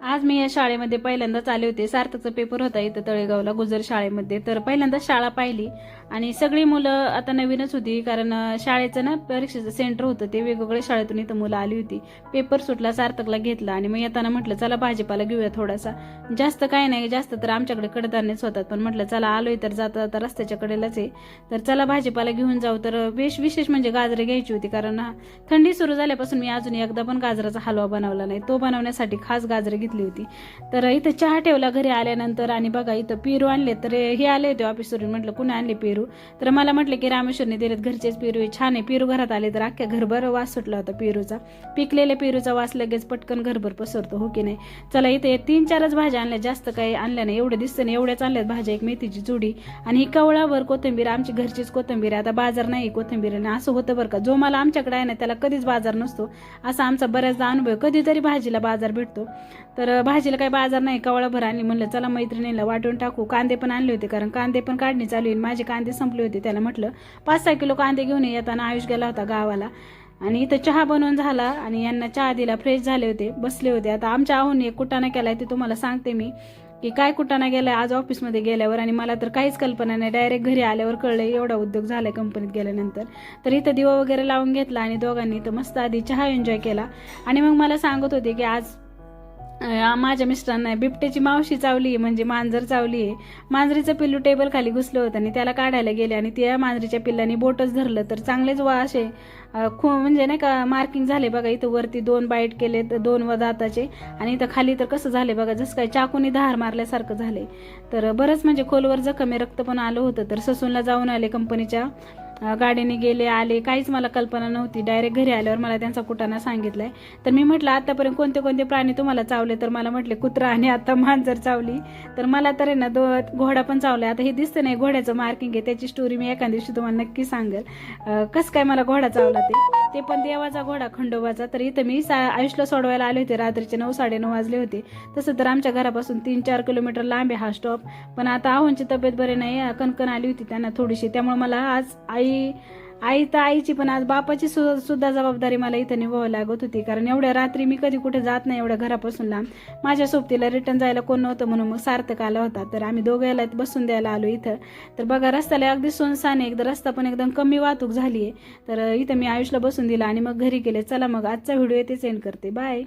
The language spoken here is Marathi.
आज मी या शाळेमध्ये पहिल्यांदाच आले होते. सार्थकचा पेपर होता इथं तळेगावला गुजर शाळेमध्ये. तर पहिल्यांदाच शाळा पाहिली आणि सगळी मुलं आता नवीनच होती, कारण शाळेचं ना परीक्षेचं सेंटर होतं ते वेगवेगळ्या शाळेतून इथं मुलं आली होती. पेपर सुटला, सार्थकला घेतला आणि मग येताना म्हटलं चला भाजीपाला घेऊया थोडासा. जास्त काय नाही, जास्त तर आमच्याकडे कडधान्यच होतात, पण म्हटलं चला आलोय तर जाता जाता रस्त्याच्या कडेलाच आहे तर चला भाजीपाला घेऊन जाऊ. तर विशेष म्हणजे गाजरे घ्यायची होती, कारण थंडी सुरू झाल्यापासून मी अजून एकदा पण गाजराचा हलवा बनवला नाही. तो बनवण्यासाठी खास गाजरे घेतली होती. तर इथं चहा ठेवला घरी आल्यानंतर आणि बघा इथं पेरू आणले. तर हे आले होते ऑफिसवरून, म्हटलं कुणी आणले पेरू, तर मला म्हटलं की रामेश्वरने दिलेत, घरचेच पेरू आहे, छान आहे. पेरू घरात आले तर अख्ख्या घरभर वास सुटला होता पेरूचा. पिकलेल्या पेरूचा वास लगेच पटकन घरभर पसरतो, हो की नाही. चला इथे 3-4च भाज्या आणल्या, जास्त काही आणल्या नाही. एवढे दिसतं नाही एवढ्याच आणल्यात भाज्या, एक मेथीची जुडी आणि ही कवळाभर कोथिंबीर, आमची घरचीच कोथिंबीर आहे. आता बाजार नाही कोथिंबीर, आणि असं होतं बरं का, जो मला आमच्याकडे आहे ना त्याला कधीच बाजार नसतो, असा आमचा बऱ्याचदा अनुभव. कधीतरी भाजीला बाजार भेटतो. तर भाजीला काही बाजार नाही, कवळाभर आणली. म्हणलं चला मैत्रिणीला वाटून टाकू. कांदे पण आणले होते, कारण कांदे पण काढणी चालू आहे. माझे कांदे संपले होते, त्याला म्हटलं 5-6 किलो कांदे घेऊन येताना आयुष गेला होता गावाला. आणि इथं चहा बनवून झाला आणि यांना चहा दिला, फ्रेश झाले होते, बसले होते. आता आमच्या आहोने एक कुटाणा केलाय, ते तुम्हाला सांगते मी की काय कुटाणा गेलाय आज ऑफिसमध्ये गेल्यावर. आणि मला तर काहीच कल्पना नाही, डायरेक्ट घरी आल्यावर कळलं एवढा उद्योग झालाय कंपनीत गेल्यानंतर. तर इथं दिवा वगैरे लावून घेतला आणि दोघांनी इथं मस्त आधी चहा एन्जॉय केला. आणि मग मला सांगत होते की आज माझ्या मिस्टरांना बिबट्याची मावशी चावली, म्हणजे मांजर चावली आहे. मांजरीचं पिल्लू टेबल खाली घुसलं होतं आणि त्याला काढायला गेले आणि त्या मांजरीच्या पिल्लानी बोटच धरलं. तर चांगलेच असे म्हणजे नाही का मार्किंग झाले बघा. इथं वरती 2 बाईट केले, 2 दाताचे, आणि इथं खाली तर कसं झाले बघा, जसं काय चाकूनी धार मारल्यासारखं झाले. तर बरंच म्हणजे खोलवर जखम, रक्त पण आलं होतं. तर ससूनला जाऊन आले, कंपनीच्या गाडीने गेले आले, काहीच मला कल्पना नव्हती. डायरेक्ट घरी आल्यावर मला त्यांचा कुटाणा सांगितलाय. तर मी म्हटलं आतापर्यंत कोणते कोणते प्राणी तुम्हाला चावले, तर मला म्हटले कुत्रा आणि आता मांजर चावली. तर मला तर आहे ना घोडा पण चावलाय. आता हे दिसतं नाही घोड्याचं मार्किंग आहे, त्याची स्टोरी मी एका दिवशी तुम्हाला नक्की सांगेल कसं काय मला घोडा चावला ते पण देवाचा घोडा, खंडोबाचा. तर इथं मी आयुषला सोडवायला आले होते, रात्रीचे 9-9:30 वाजले होते. तसं तर आमच्या घरापासून 3-4 किलोमीटर लांब आहे हा स्टॉप, पण आता आहोंची तब्येत बरी नाही, कणकण आली होती त्यांना थोडीशी, त्यामुळे मला आज आई तर आईची पण आज बापाची सुद्धा जबाबदारी मला इथं निभावावी लागत होती, कारण एवढ्या रात्री मी कधी कुठे जात नाही एवढ्या घरापासून लांब. माझ्या सोबतीला रिटर्न जायला कोण नव्हतं, म्हणून मग सार्थक आला होता. तर आम्ही दोघांना बसून द्यायला आलो इथं. तर बघा रस्त्याला अगदी सुनसान आहे, एकदा रस्ता पण एकदम कमी वाहतूक झाली आहे. तर इथं मी आयुषला बसून दिला आणि मग घरी गेले. चला मग आजचा व्हिडिओ इथे सेंड करते, बाय.